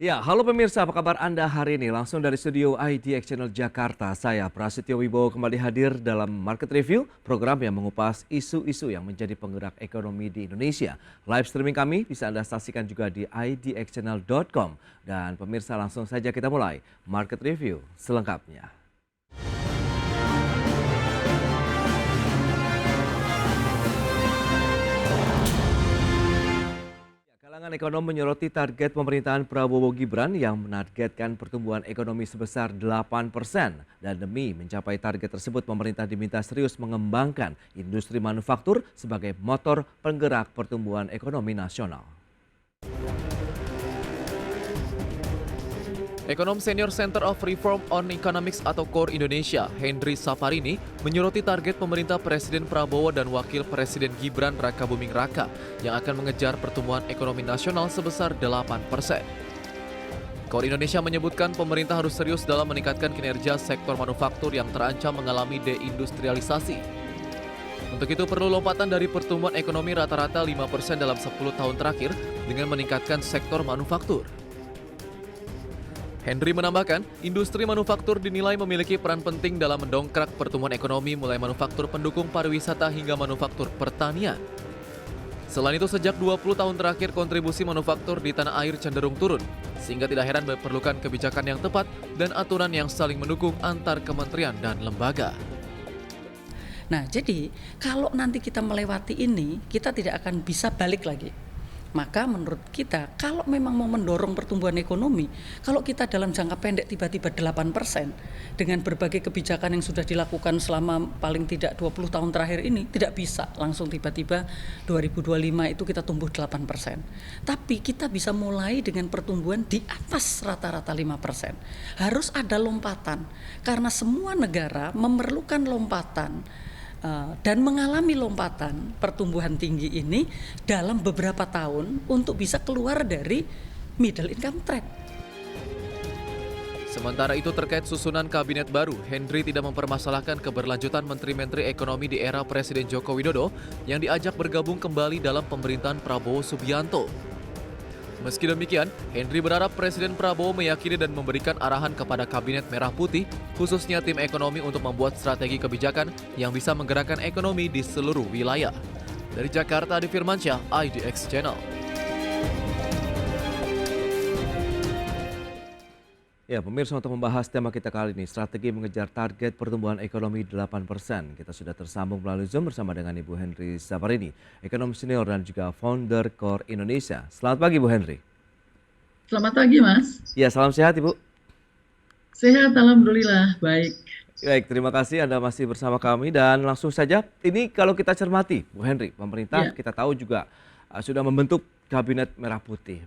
Ya, halo pemirsa, apa kabar Anda hari ini? Langsung dari studio IDX Channel Jakarta, saya Prasetyo Wibowo kembali hadir dalam Market Review, program yang mengupas isu-isu yang menjadi penggerak ekonomi di Indonesia. Live streaming kami bisa Anda saksikan juga di idxchannel.com. Dan pemirsa, langsung saja kita mulai Market Review selengkapnya. Kalangan ekonom menyoroti target pemerintahan Prabowo Gibran yang menargetkan pertumbuhan ekonomi sebesar 8%. Dan demi mencapai target tersebut, pemerintah diminta serius mengembangkan industri manufaktur sebagai motor penggerak pertumbuhan ekonomi nasional. Ekonom Senior Center of Reform on Economics atau KOR Indonesia, Henry Saparini, menyoroti target pemerintah Presiden Prabowo dan Wakil Presiden Gibran Rakabuming Raka yang akan mengejar pertumbuhan ekonomi nasional sebesar 8%. KOR Indonesia menyebutkan pemerintah harus serius dalam meningkatkan kinerja sektor manufaktur yang terancam mengalami deindustrialisasi. Untuk itu perlu lompatan dari pertumbuhan ekonomi rata-rata 5% dalam 10 tahun terakhir dengan meningkatkan sektor manufaktur. Henry menambahkan, industri manufaktur dinilai memiliki peran penting dalam mendongkrak pertumbuhan ekonomi mulai manufaktur pendukung pariwisata hingga manufaktur pertanian. Selain itu, sejak 20 tahun terakhir kontribusi manufaktur di tanah air cenderung turun, sehingga tidak heran diperlukan kebijakan yang tepat dan aturan yang saling mendukung antar kementerian dan lembaga. Nah, jadi kalau nanti kita melewati ini, kita tidak akan bisa balik lagi. Maka menurut kita, kalau memang mau mendorong pertumbuhan ekonomi, kalau kita dalam jangka pendek tiba-tiba 8%, dengan berbagai kebijakan yang sudah dilakukan selama paling tidak 20 tahun terakhir ini, tidak bisa langsung tiba-tiba 2025 itu kita tumbuh 8%. Tapi kita bisa mulai dengan pertumbuhan di atas rata-rata 5%. Harus ada lompatan, karena semua negara memerlukan lompatan dan mengalami lompatan pertumbuhan tinggi ini dalam beberapa tahun untuk bisa keluar dari middle income trap. Sementara itu terkait susunan kabinet baru, Henry tidak mempermasalahkan keberlanjutan menteri-menteri ekonomi di era Presiden Joko Widodo yang diajak bergabung kembali dalam pemerintahan Prabowo Subianto. Meski demikian, Henry berharap Presiden Prabowo meyakini dan memberikan arahan kepada Kabinet Merah Putih, khususnya tim ekonomi untuk membuat strategi kebijakan yang bisa menggerakkan ekonomi di seluruh wilayah. Dari Jakarta, Adi Firmansyah, IDX Channel. Ya, pemirsa, untuk membahas tema kita kali ini, strategi mengejar target pertumbuhan ekonomi 8%. Kita sudah tersambung melalui Zoom bersama dengan Ibu Henry Saparini, ekonom senior dan juga founder KOR Indonesia. Selamat pagi, Bu Henry. Selamat pagi, Mas. Ya, salam sehat, Ibu. Sehat, alhamdulillah. Baik. Baik, terima kasih Anda masih bersama kami dan langsung saja, ini kalau kita cermati, Bu Henry, pemerintah kita tahu juga sudah membentuk Kabinet Merah Putih.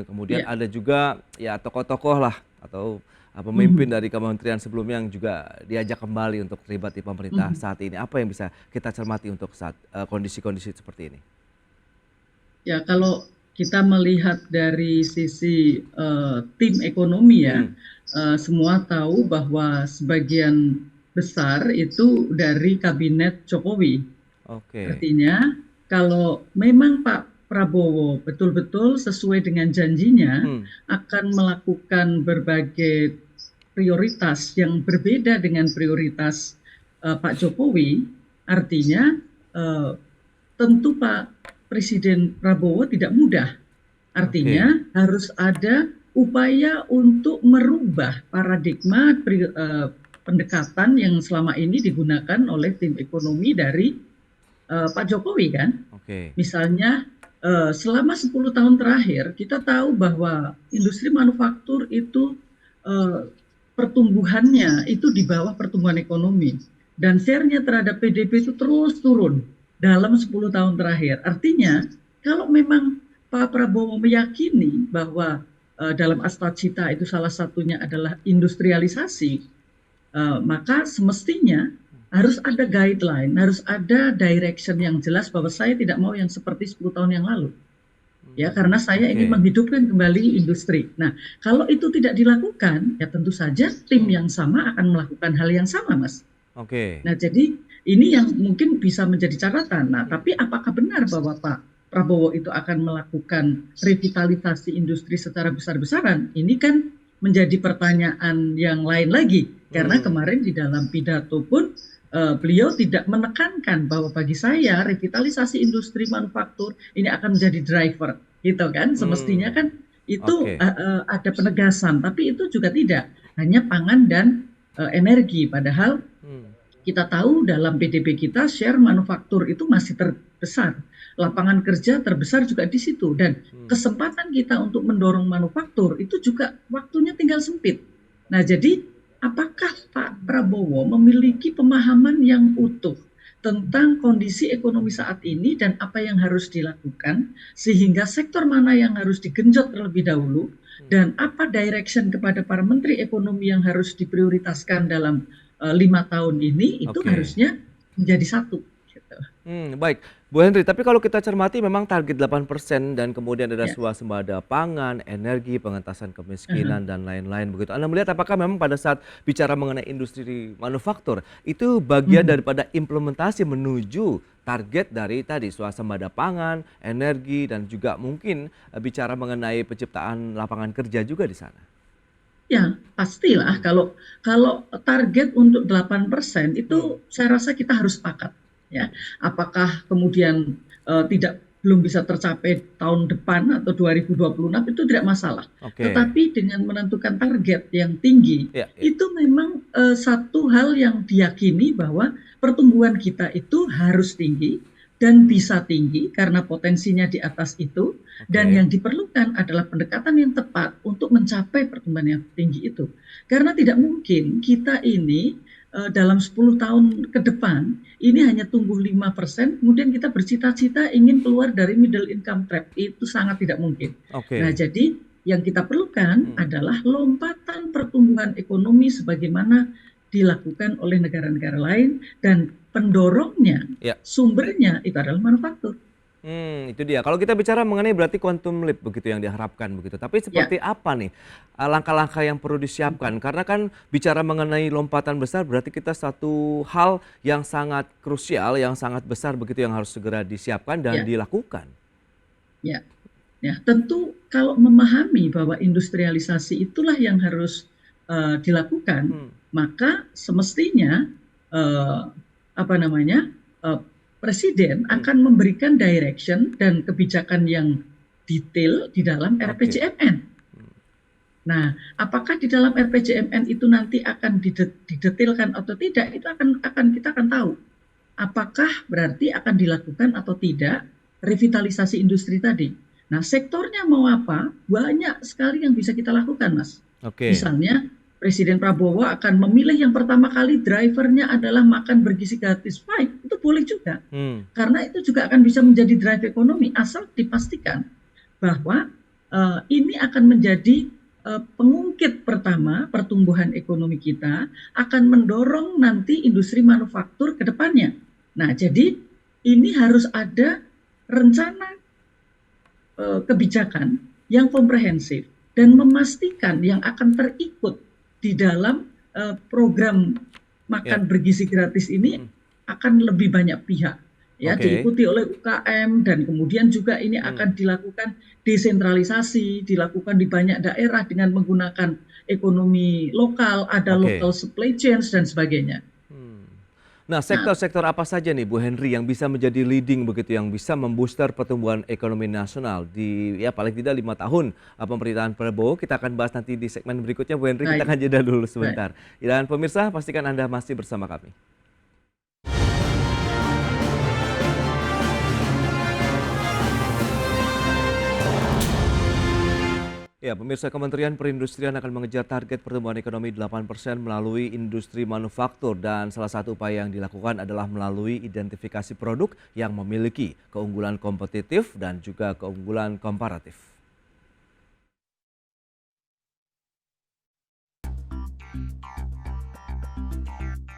Kemudian ada juga ya tokoh-tokoh lah atau pemimpin dari kementerian sebelumnya yang juga diajak kembali untuk terlibat di pemerintah saat ini. Apa yang bisa kita cermati untuk saat kondisi-kondisi seperti ini? Ya, kalau kita melihat dari sisi tim ekonomi ya, semua tahu bahwa sebagian besar itu dari kabinet Jokowi. Artinya kalau memang Pak Prabowo betul-betul sesuai dengan janjinya akan melakukan berbagai prioritas yang berbeda dengan prioritas Pak Jokowi, artinya tentu Pak Presiden Prabowo tidak mudah. Artinya harus ada upaya untuk merubah paradigma pendekatan yang selama ini digunakan oleh tim ekonomi dari Pak Jokowi kan. Misalnya selama 10 tahun terakhir kita tahu bahwa industri manufaktur itu pertumbuhannya itu di bawah pertumbuhan ekonomi dan share-nya terhadap PDB itu terus turun dalam 10 tahun terakhir. Artinya kalau memang Pak Prabowo meyakini bahwa dalam Astagfirullah itu salah satunya adalah industrialisasi, maka semestinya harus ada guideline, harus ada direction yang jelas bahwa saya tidak mau yang seperti 10 tahun yang lalu. Ya, karena saya ingin menghidupkan kembali industri. Nah, kalau itu tidak dilakukan, ya tentu saja tim yang sama akan melakukan hal yang sama, Mas. Nah, jadi ini yang mungkin bisa menjadi catatan. Nah, tapi apakah benar bahwa Pak Prabowo itu akan melakukan revitalisasi industri secara besar-besaran, ini kan menjadi pertanyaan yang lain lagi. Karena kemarin di dalam pidato pun beliau tidak menekankan bahwa bagi saya revitalisasi industri manufaktur ini akan menjadi driver, gitu kan? Semestinya kan itu ada penegasan, tapi itu juga tidak, hanya pangan dan energi. Padahal kita tahu dalam PDB kita share manufaktur itu masih terbesar, lapangan kerja terbesar juga di situ, dan kesempatan kita untuk mendorong manufaktur itu juga waktunya tinggal sempit. Nah, jadi apakah Pak Prabowo memiliki pemahaman yang utuh tentang kondisi ekonomi saat ini dan apa yang harus dilakukan, sehingga sektor mana yang harus digenjot terlebih dahulu, dan apa direction kepada para menteri ekonomi yang harus diprioritaskan dalam 5 tahun ini, itu harusnya menjadi satu. Gitu. Baik, Bu Henry, tapi kalau kita cermati memang target 8% dan kemudian ada swasembada pangan, energi, pengentasan kemiskinan, dan lain-lain begitu. Anda melihat apakah memang pada saat bicara mengenai industri manufaktur, itu bagian daripada implementasi menuju target dari tadi swasembada pangan, energi, dan juga mungkin bicara mengenai penciptaan lapangan kerja juga di sana? Ya, pastilah kalau target untuk 8% itu saya rasa kita harus sepakat, ya. Apakah kemudian belum bisa tercapai tahun depan atau 2026 itu tidak masalah. Tetapi dengan menentukan target yang tinggi, itu memang satu hal yang diyakini bahwa pertumbuhan kita itu harus tinggi dan bisa tinggi karena potensinya di atas itu, dan yang diperlukan adalah pendekatan yang tepat untuk mencapai pertumbuhan yang tinggi itu. Karena tidak mungkin kita ini dalam 10 tahun ke depan ini hanya tumbuh 5%, kemudian kita bercita-cita ingin keluar dari middle income trap. Itu sangat tidak mungkin. Nah, jadi yang kita perlukan adalah lompatan pertumbuhan ekonomi sebagaimana dilakukan oleh negara-negara lain, dan pendorongnya, sumbernya itu adalah manufaktur. Itu dia. Kalau kita bicara mengenai berarti quantum leap begitu yang diharapkan begitu. Tapi seperti apa nih langkah-langkah yang perlu disiapkan? Karena kan bicara mengenai lompatan besar berarti kita satu hal yang sangat krusial, yang sangat besar begitu yang harus segera disiapkan dan dilakukan. Ya, tentu kalau memahami bahwa industrialisasi itulah yang harus dilakukan, maka semestinya Presiden akan memberikan direction dan kebijakan yang detail di dalam RPJMN. Nah, apakah di dalam RPJMN itu nanti akan didetailkan atau tidak, itu kita akan tahu. Apakah berarti akan dilakukan atau tidak revitalisasi industri tadi. Nah, sektornya mau apa? Banyak sekali yang bisa kita lakukan, Mas. Misalnya Presiden Prabowo akan memilih yang pertama kali drivernya adalah makan bergizi gratis. Baik, itu boleh juga. Karena itu juga akan bisa menjadi drive ekonomi, asal dipastikan bahwa ini akan menjadi pengungkit pertama pertumbuhan ekonomi kita, akan mendorong nanti industri manufaktur ke depannya. Nah, jadi ini harus ada rencana kebijakan yang komprehensif dan memastikan yang akan terikut di dalam program makan bergizi gratis ini akan lebih banyak pihak, diikuti oleh UKM, dan kemudian juga ini akan dilakukan desentralisasi, dilakukan di banyak daerah dengan menggunakan ekonomi lokal, ada local supply chains dan sebagainya. Nah, sektor-sektor apa saja nih Bu Henry yang bisa menjadi leading begitu, yang bisa membooster pertumbuhan ekonomi nasional di paling tidak 5 tahun pemerintahan Prabowo? Kita akan bahas nanti di segmen berikutnya Bu Henry. Kita akan jeda dulu sebentar. Dan pemirsa, pastikan Anda masih bersama kami. Ya, pemirsa, Kementerian Perindustrian akan mengejar target pertumbuhan ekonomi 8% melalui industri manufaktur, dan salah satu upaya yang dilakukan adalah melalui identifikasi produk yang memiliki keunggulan kompetitif dan juga keunggulan komparatif.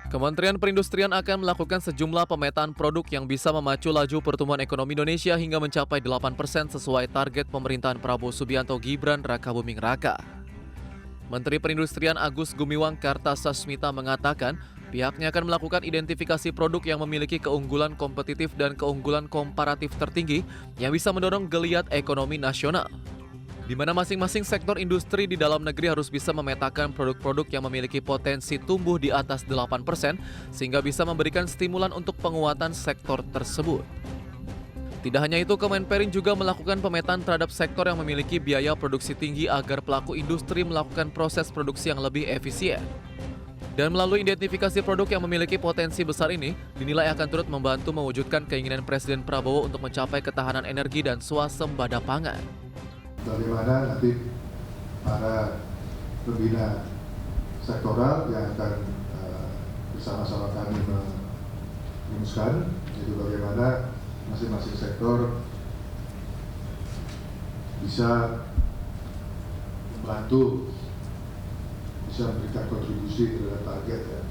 Kementerian Perindustrian akan melakukan sejumlah pemetaan produk yang bisa memacu laju pertumbuhan ekonomi Indonesia hingga mencapai 8% sesuai target pemerintahan Prabowo Subianto Gibran Rakabuming Raka. Menteri Perindustrian Agus Gumiwang Kartasasmita mengatakan Pihaknya akan melakukan identifikasi produk yang memiliki keunggulan kompetitif dan keunggulan komparatif tertinggi yang bisa mendorong geliat ekonomi nasional. Di mana masing-masing sektor industri di dalam negeri harus bisa memetakan produk-produk yang memiliki potensi tumbuh di atas 8% sehingga bisa memberikan stimulan untuk penguatan sektor tersebut. Tidak hanya itu, Kemenperin juga melakukan pemetaan terhadap sektor yang memiliki biaya produksi tinggi agar pelaku industri melakukan proses produksi yang lebih efisien. Dan melalui identifikasi produk yang memiliki potensi besar ini, dinilai akan turut membantu mewujudkan keinginan Presiden Prabowo untuk mencapai ketahanan energi dan swasembada pangan. Bagaimana nanti para pembina sektoral yang akan bersama-sama kami merumuskan, yaitu bagaimana masing-masing sektor bisa membantu, bisa memberikan kontribusi terhadap target yang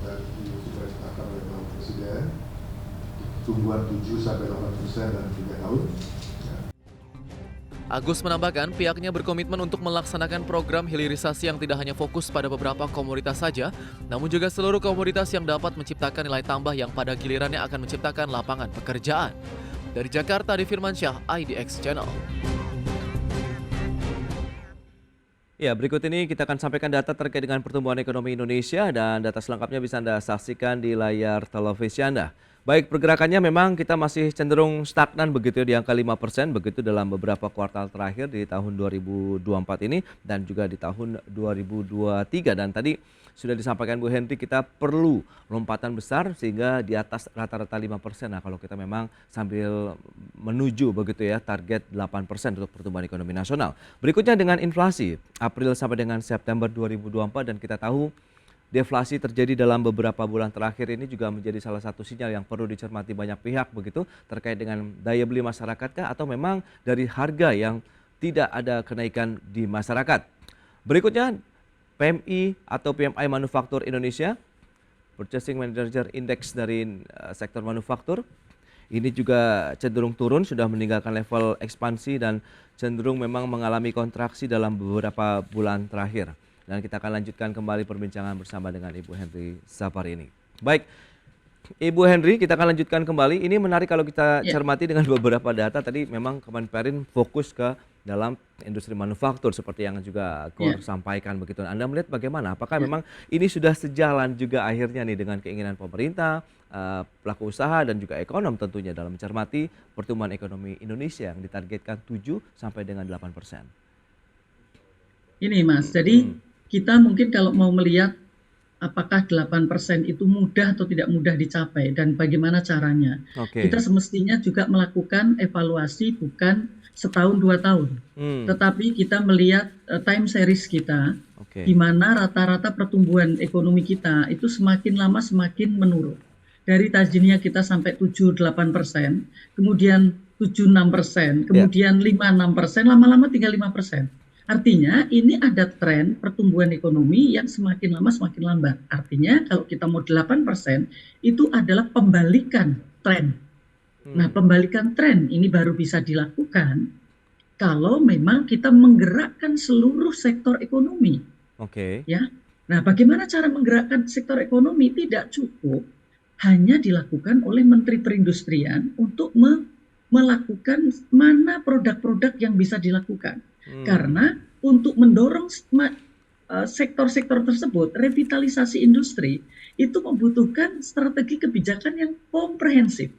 sudah ditetapkan oleh Bapak Presiden, tumbuhan 7-8% dalam 3 tahun. Agus menambahkan pihaknya berkomitmen untuk melaksanakan program hilirisasi yang tidak hanya fokus pada beberapa komoditas saja, namun juga seluruh komoditas yang dapat menciptakan nilai tambah yang pada gilirannya akan menciptakan lapangan pekerjaan. Dari Jakarta, Adi Firmansyah, IDX Channel. Ya, berikut ini kita akan sampaikan data terkait dengan pertumbuhan ekonomi Indonesia dan data selengkapnya bisa Anda saksikan di layar televisi Anda. Baik, pergerakannya memang kita masih cenderung stagnan begitu ya, di angka 5% begitu dalam beberapa kuartal terakhir di tahun 2024 ini dan juga di tahun 2023. Dan tadi sudah disampaikan Bu Henry, kita perlu lompatan besar sehingga di atas rata-rata 5%. Nah, kalau kita memang sambil menuju begitu ya target 8% untuk pertumbuhan ekonomi nasional. Berikutnya dengan inflasi April sampai dengan September 2024 dan kita tahu deflasi terjadi dalam beberapa bulan terakhir ini juga menjadi salah satu sinyal yang perlu dicermati banyak pihak begitu terkait dengan daya beli masyarakat kah atau memang dari harga yang tidak ada kenaikan di masyarakat. Berikutnya PMI atau PMI Manufaktur Indonesia, Purchasing Manager Index dari sektor manufaktur. Ini juga cenderung turun, sudah meninggalkan level ekspansi dan cenderung memang mengalami kontraksi dalam beberapa bulan terakhir. Dan kita akan lanjutkan kembali perbincangan bersama dengan Ibu Henry Saparini. Baik, Ibu Henry, kita akan lanjutkan kembali. Ini menarik kalau kita cermati dengan beberapa data. Tadi memang Kemenperin fokus ke dalam industri manufaktur seperti yang juga Kor sampaikan begitu. Anda melihat bagaimana? Apakah memang ini sudah sejalan juga akhirnya nih dengan keinginan pemerintah, pelaku usaha dan juga ekonom tentunya dalam mencermati pertumbuhan ekonomi Indonesia yang ditargetkan 7 sampai dengan 8%. Ini Mas, jadi kita mungkin kalau mau melihat apakah 8% itu mudah atau tidak mudah dicapai dan bagaimana caranya. Kita semestinya juga melakukan evaluasi bukan setahun 2 tahun. Tetapi kita melihat time series kita di mana rata-rata pertumbuhan ekonomi kita itu semakin lama semakin menurun. Dari tadinya kita sampai 7-8%, kemudian 7-6%, kemudian 5-6%, lama-lama tinggal 5%. Artinya ini ada tren pertumbuhan ekonomi yang semakin lama semakin lambat. Artinya kalau kita mau 8% itu adalah pembalikan tren. Nah, pembalikan tren ini baru bisa dilakukan kalau memang kita menggerakkan seluruh sektor ekonomi. Ya. Nah, bagaimana cara menggerakkan sektor ekonomi? Tidak cukup hanya dilakukan oleh Menteri Perindustrian untuk melakukan mana produk-produk yang bisa dilakukan. Karena untuk mendorong sektor-sektor tersebut, revitalisasi industri itu membutuhkan strategi kebijakan yang komprehensif.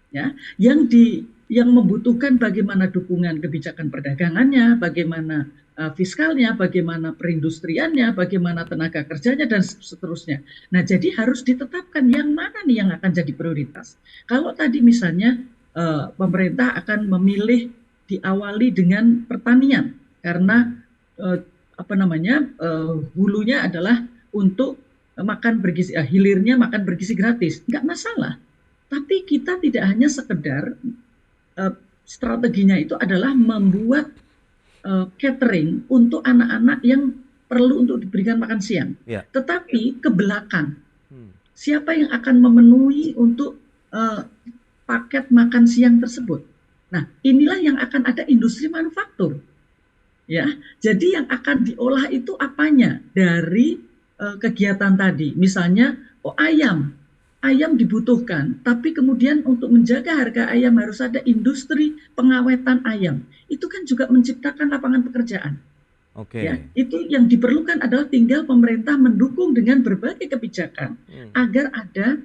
Ya, yang membutuhkan bagaimana dukungan kebijakan perdagangannya, bagaimana fiskalnya, bagaimana perindustriannya, bagaimana tenaga kerjanya dan seterusnya. Nah, jadi harus ditetapkan yang mana nih yang akan jadi prioritas. Kalau tadi misalnya pemerintah akan memilih diawali dengan pertanian karena hulunya adalah untuk makan bergizi, hilirnya makan bergizi gratis, nggak masalah. Tapi kita tidak hanya sekedar strateginya itu adalah membuat catering untuk anak-anak yang perlu untuk diberikan makan siang. Tetapi ke belakang, siapa yang akan memenuhi untuk paket makan siang tersebut? Nah, inilah yang akan ada industri manufaktur. Ya, jadi yang akan diolah itu apanya dari kegiatan tadi. Misalnya oh ayam dibutuhkan, tapi kemudian untuk menjaga harga ayam harus ada industri pengawetan ayam. Itu kan juga menciptakan lapangan pekerjaan. Oke. Ya, itu yang diperlukan adalah tinggal pemerintah mendukung dengan berbagai kebijakan agar ada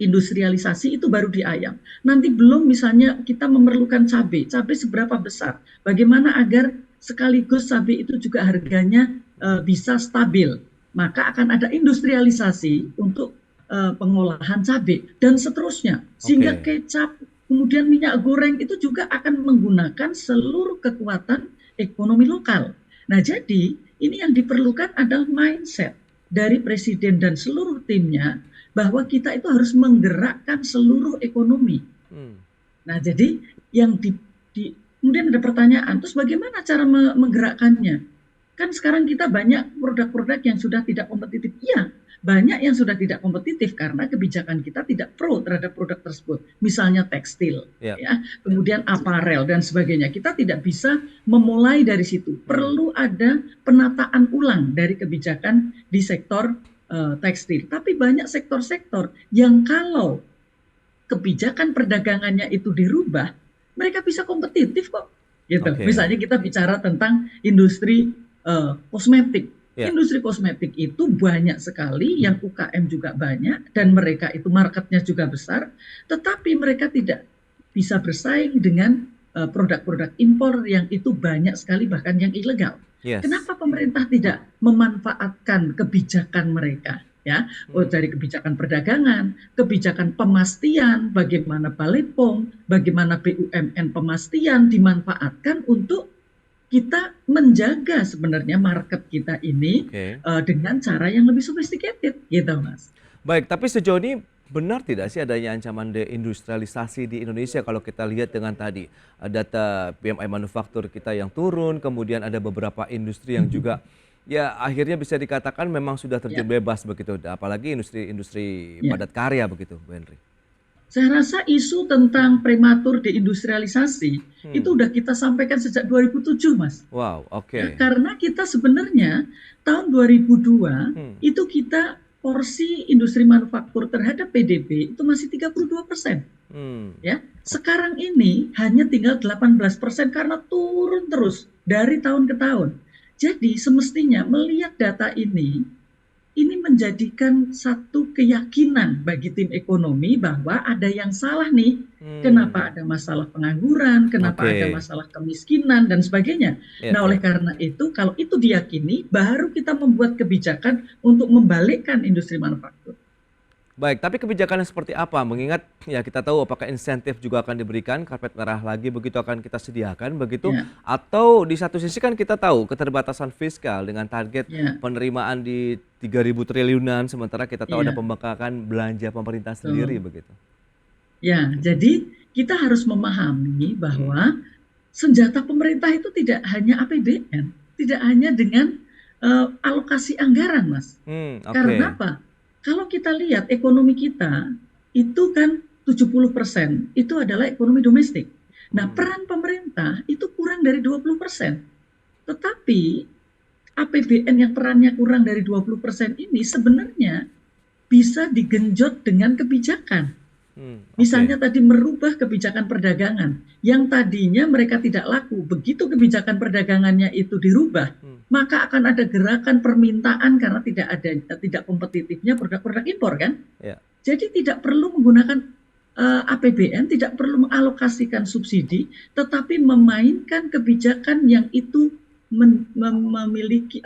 industrialisasi, itu baru di ayam. Nanti belum misalnya kita memerlukan cabai seberapa besar, bagaimana agar sekaligus cabai itu juga harganya bisa stabil, maka akan ada industrialisasi untuk pengolahan cabai dan seterusnya, sehingga kecap, kemudian minyak goreng itu juga akan menggunakan seluruh kekuatan ekonomi lokal. Nah, jadi ini yang diperlukan adalah mindset dari presiden dan seluruh timnya, bahwa kita itu harus menggerakkan seluruh ekonomi. Nah, jadi yang kemudian ada pertanyaan, terus bagaimana cara menggerakkannya? Kan sekarang kita banyak produk-produk yang sudah tidak kompetitif. Iya, banyak yang sudah tidak kompetitif karena kebijakan kita tidak pro terhadap produk tersebut. Misalnya tekstil, ya, kemudian aparel dan sebagainya. Kita tidak bisa memulai dari situ. Perlu ada penataan ulang dari kebijakan di sektor tekstil. Tapi banyak sektor-sektor yang kalau kebijakan perdagangannya itu dirubah, mereka bisa kompetitif kok. Gitu. Misalnya kita bicara tentang industri kosmetik. Industri kosmetik itu banyak sekali, yang UKM juga banyak, dan mereka itu marketnya juga besar, tetapi mereka tidak bisa bersaing dengan produk-produk impor yang itu banyak sekali, bahkan yang ilegal. Kenapa pemerintah tidak memanfaatkan kebijakan mereka? Ya, dari kebijakan perdagangan, kebijakan pemastian, bagaimana Balai POM, bagaimana BUMN pemastian dimanfaatkan untuk kita menjaga sebenarnya market kita ini dengan cara yang lebih sophisticated, gitu Mas. Baik, tapi sejauh ini benar tidak sih adanya ancaman deindustrialisasi di Indonesia kalau kita lihat dengan tadi data PMI manufaktur kita yang turun, kemudian ada beberapa industri yang juga ya akhirnya bisa dikatakan memang sudah terjun bebas begitu, apalagi industri padat karya begitu, Bu Henry. Saya rasa isu tentang prematur deindustrialisasi itu udah kita sampaikan sejak 2007, Mas. Wow, ya, karena kita sebenarnya tahun 2002 itu kita porsi industri manufaktur terhadap PDB itu masih 32%. Ya, sekarang ini hanya tinggal 18% karena turun terus dari tahun ke tahun. Jadi semestinya melihat data ini menjadikan satu keyakinan bagi tim ekonomi bahwa ada yang salah nih. Kenapa ada masalah pengangguran, kenapa ada masalah kemiskinan dan sebagainya. Nah, oleh karena itu kalau itu diyakini, baru kita membuat kebijakan untuk membalikkan industri manufaktur. Baik, tapi kebijakannya seperti apa? Mengingat ya kita tahu apakah insentif juga akan diberikan, karpet merah lagi begitu akan kita sediakan begitu, atau di satu sisi kan kita tahu keterbatasan fiskal dengan target penerimaan di 3.000 triliunan, sementara kita tahu ada pembengkakan belanja pemerintah sendiri begitu. Ya, jadi kita harus memahami bahwa senjata pemerintah itu tidak hanya APBN, tidak hanya dengan alokasi anggaran, Mas. Karena apa? Kalau kita lihat ekonomi kita itu kan 70% itu adalah ekonomi domestik. Nah, peran pemerintah itu kurang dari 20%. Tetapi APBN yang perannya kurang dari 20% ini sebenarnya bisa digenjot dengan kebijakan. Misalnya tadi merubah kebijakan perdagangan yang tadinya mereka tidak laku. Begitu kebijakan perdagangannya itu dirubah, maka akan ada gerakan permintaan karena tidak kompetitifnya produk-produk impor kan. Jadi tidak perlu menggunakan APBN, tidak perlu mengalokasikan subsidi, tetapi memainkan kebijakan yang itu memiliki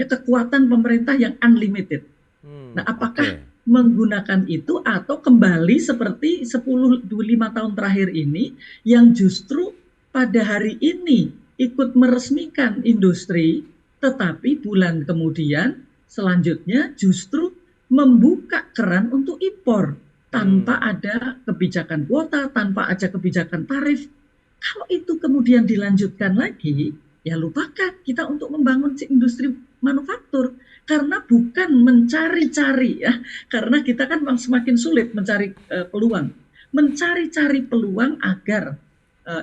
kekuatan pemerintah yang unlimited. Nah, apakah menggunakan itu atau kembali seperti 10-15 tahun terakhir ini yang justru pada hari ini ikut meresmikan industri, tetapi bulan kemudian selanjutnya justru membuka keran untuk impor tanpa ada kebijakan kuota, tanpa ada kebijakan tarif. Kalau itu kemudian dilanjutkan lagi, ya lupakan kita untuk membangun industri manufaktur. Karena bukan mencari-cari ya, karena kita kan semakin sulit mencari peluang. Mencari-cari peluang agar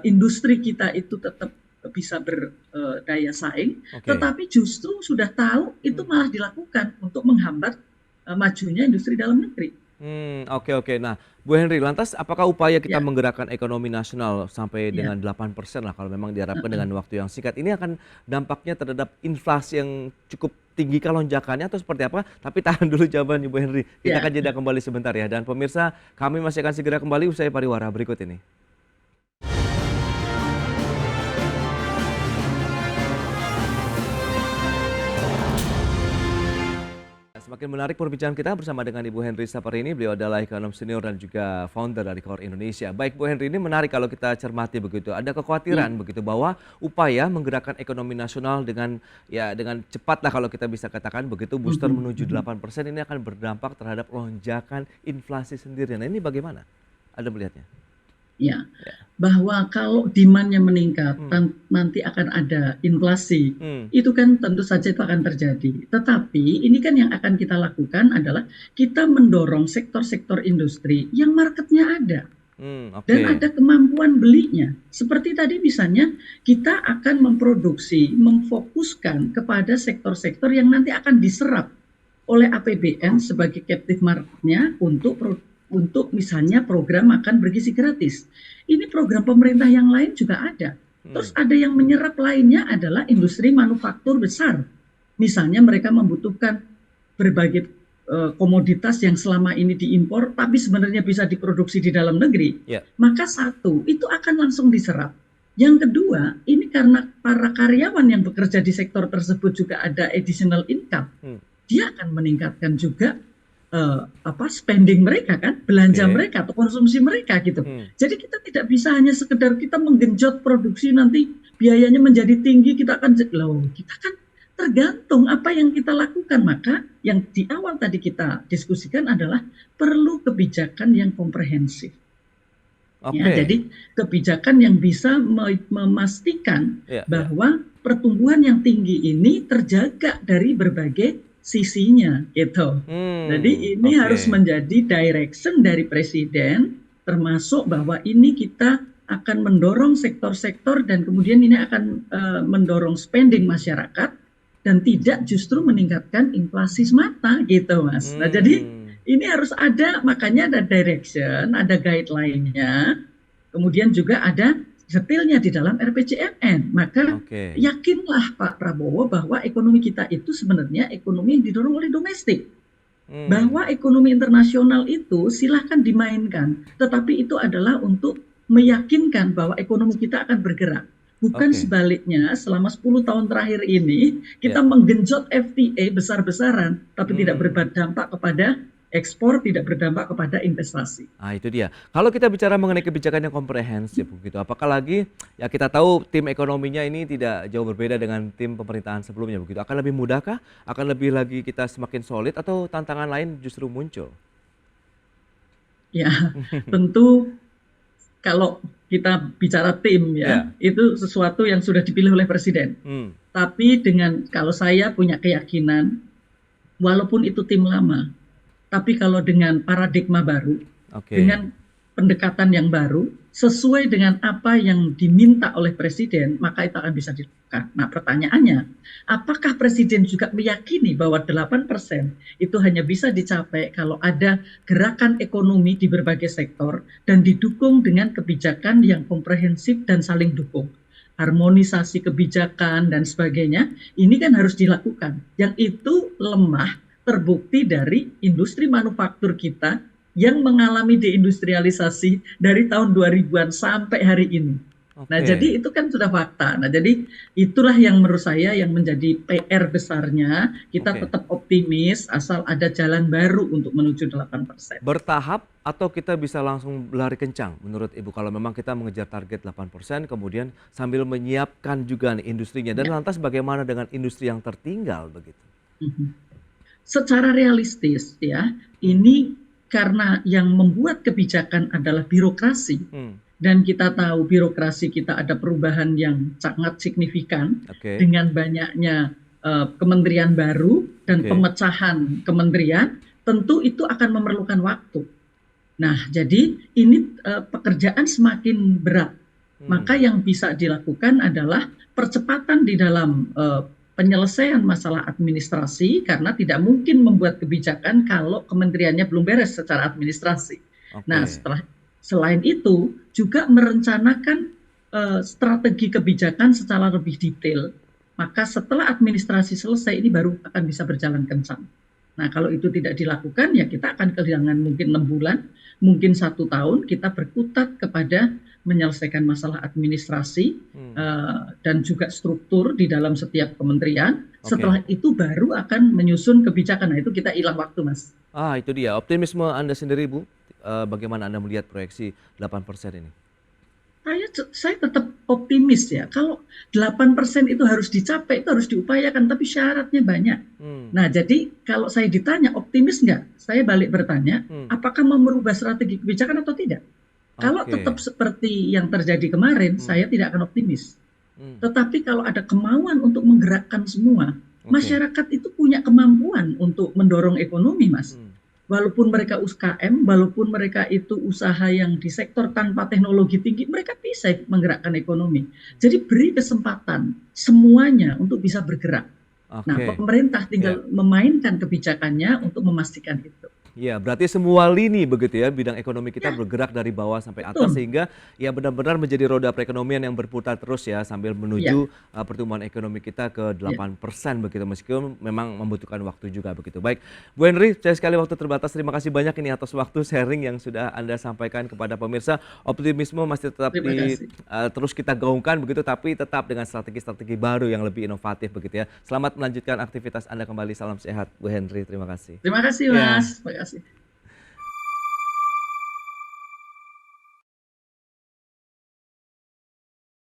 industri kita itu tetap bisa berdaya saing, tetapi justru sudah tahu itu malah dilakukan untuk menghambat majunya industri dalam negeri. Oke. Nah, Bu Henry, lantas apakah upaya kita Ya, menggerakkan ekonomi nasional sampai ya. dengan 8% lah kalau memang diharapkan dengan waktu yang singkat ini akan dampaknya terhadap inflasi yang cukup tinggi kah lonjakannya atau seperti apa? Tapi tahan dulu jawabannya Bu Henry. Kita Ya. akan jeda kembali sebentar ya. Dan pemirsa, kami masih akan segera kembali usai pariwara berikut ini. Semakin menarik perbincangan kita bersama dengan Ibu Henry Saparini. Beliau adalah ekonom senior dan juga founder dari Core Indonesia. Baik Bu Henry, ini menarik kalau kita cermati begitu. Ada kekhawatiran begitu bahwa upaya menggerakkan ekonomi nasional dengan cepat lah kalau kita bisa katakan begitu booster menuju 8% ini akan berdampak terhadap lonjakan inflasi sendiri. Nah, ini bagaimana Anda melihatnya? Ya, bahwa kalau demand-nya meningkat, nanti akan ada inflasi. Itu kan tentu saja itu akan terjadi. Tetapi ini kan yang akan kita lakukan adalah kita mendorong sektor-sektor industri yang marketnya ada. Dan ada kemampuan belinya. Seperti tadi misalnya kita akan memproduksi, memfokuskan kepada sektor-sektor yang nanti akan diserap oleh APBN sebagai captive marketnya untuk misalnya program makan bergizi gratis. Ini program pemerintah yang lain juga ada. Terus ada yang menyerap lainnya adalah industri manufaktur besar. Misalnya mereka membutuhkan berbagai komoditas yang selama ini diimpor tapi sebenarnya bisa diproduksi di dalam negeri. Maka satu, itu akan langsung diserap. Yang kedua, ini karena para karyawan yang bekerja di sektor tersebut juga ada additional income. Dia akan meningkatkan juga spending mereka kan, belanja mereka atau konsumsi mereka gitu. Jadi kita tidak bisa hanya sekedar kita menggenjot produksi nanti biayanya menjadi tinggi, kita kan tergantung apa yang kita lakukan. Maka yang di awal tadi kita diskusikan adalah perlu kebijakan yang komprehensif. Ya, jadi kebijakan yang bisa memastikan bahwa pertumbuhan yang tinggi ini terjaga dari berbagai sisinya gitu. Jadi ini harus menjadi direction dari presiden, termasuk bahwa ini kita akan mendorong sektor-sektor dan kemudian ini akan mendorong spending masyarakat dan tidak justru meningkatkan inflasi semata gitu Mas. Nah jadi ini harus ada, makanya ada direction, ada guideline-nya, kemudian juga ada detailnya di dalam RPJMN. Maka yakinlah Pak Prabowo bahwa ekonomi kita itu sebenarnya ekonomi yang didorong oleh domestik. Bahwa ekonomi internasional itu silahkan dimainkan. Tetapi itu adalah untuk meyakinkan bahwa ekonomi kita akan bergerak. Bukan sebaliknya selama 10 tahun terakhir ini kita menggenjot FTA besar-besaran. Tapi tidak berdampak kepada ekspor, tidak berdampak kepada investasi. Ah, itu dia. Kalau kita bicara mengenai kebijakan yang komprehensif begitu, apakah lagi ya kita tahu tim ekonominya ini tidak jauh berbeda dengan tim pemerintahan sebelumnya begitu. Akan lebih mudahkah? Akan lebih lagi kita semakin solid atau tantangan lain justru muncul? Ya, tentu kalau kita bicara tim itu sesuatu yang sudah dipilih oleh presiden. Tapi kalau saya punya keyakinan, walaupun itu tim lama, tapi kalau dengan paradigma baru, dengan pendekatan yang baru, sesuai dengan apa yang diminta oleh presiden, maka itu akan bisa dilakukan. Nah pertanyaannya, apakah presiden juga meyakini bahwa 8% itu hanya bisa dicapai kalau ada gerakan ekonomi di berbagai sektor dan didukung dengan kebijakan yang komprehensif dan saling dukung. Harmonisasi kebijakan dan sebagainya, ini kan harus dilakukan. Yang itu lemah terbukti dari industri manufaktur kita yang mengalami deindustrialisasi dari tahun 2000-an sampai hari ini. Nah, jadi itu kan sudah fakta. Nah, jadi itulah yang menurut saya yang menjadi PR besarnya. Kita tetap optimis asal ada jalan baru untuk menuju 8%. Bertahap atau kita bisa langsung lari kencang menurut Ibu kalau memang kita mengejar target 8% kemudian sambil menyiapkan juga nih industrinya. Dan lantas bagaimana dengan industri yang tertinggal begitu? Secara realistis ya, ini karena yang membuat kebijakan adalah birokrasi dan kita tahu birokrasi kita ada perubahan yang sangat signifikan dengan banyaknya kementerian baru dan pemecahan kementerian, tentu itu akan memerlukan waktu. Nah, jadi ini pekerjaan semakin berat. Maka yang bisa dilakukan adalah percepatan di dalam penyelesaian masalah administrasi karena tidak mungkin membuat kebijakan kalau kementeriannya belum beres secara administrasi. Nah, selain itu juga merencanakan strategi kebijakan secara lebih detail. Maka setelah administrasi selesai ini baru akan bisa berjalan kencang. Nah, kalau itu tidak dilakukan ya kita akan kehilangan mungkin 6 bulan, mungkin 1 tahun kita berkutat kepada menyelesaikan masalah administrasi dan juga struktur di dalam setiap kementerian. Setelah itu baru akan menyusun kebijakan. Nah, itu kita hilang waktu, Mas. Itu dia. Optimisme Anda sendiri, Bu, bagaimana Anda melihat proyeksi 8% ini? Saya tetap optimis ya. Kalau 8% itu harus dicapai, itu harus diupayakan, tapi syaratnya banyak. Nah, jadi kalau saya ditanya optimis nggak, saya balik bertanya, apakah mau merubah strategi kebijakan atau tidak? Kalau tetap seperti yang terjadi kemarin, saya tidak akan optimis. Tetapi kalau ada kemauan untuk menggerakkan semua, masyarakat itu punya kemampuan untuk mendorong ekonomi, Mas. Walaupun mereka UMKM, walaupun mereka itu usaha yang di sektor tanpa teknologi tinggi, mereka bisa menggerakkan ekonomi. Jadi beri kesempatan semuanya untuk bisa bergerak. Nah, pemerintah tinggal memainkan kebijakannya untuk memastikan itu. Ya, berarti semua lini begitu ya, bidang ekonomi kita bergerak dari bawah sampai atas sehingga ya benar-benar menjadi roda perekonomian yang berputar terus ya sambil menuju pertumbuhan ekonomi kita ke 8% begitu, meskipun memang membutuhkan waktu juga begitu. Baik, Bu Henry, sayang sekali waktu terbatas. Terima kasih banyak ini atas waktu sharing yang sudah Anda sampaikan kepada pemirsa. Optimisme masih tetap terus kita gaungkan begitu, tapi tetap dengan strategi-strategi baru yang lebih inovatif begitu ya. Selamat melanjutkan aktivitas Anda kembali. Salam sehat, Bu Henry. Terima kasih. Terima kasih, Mas. Terima kasih.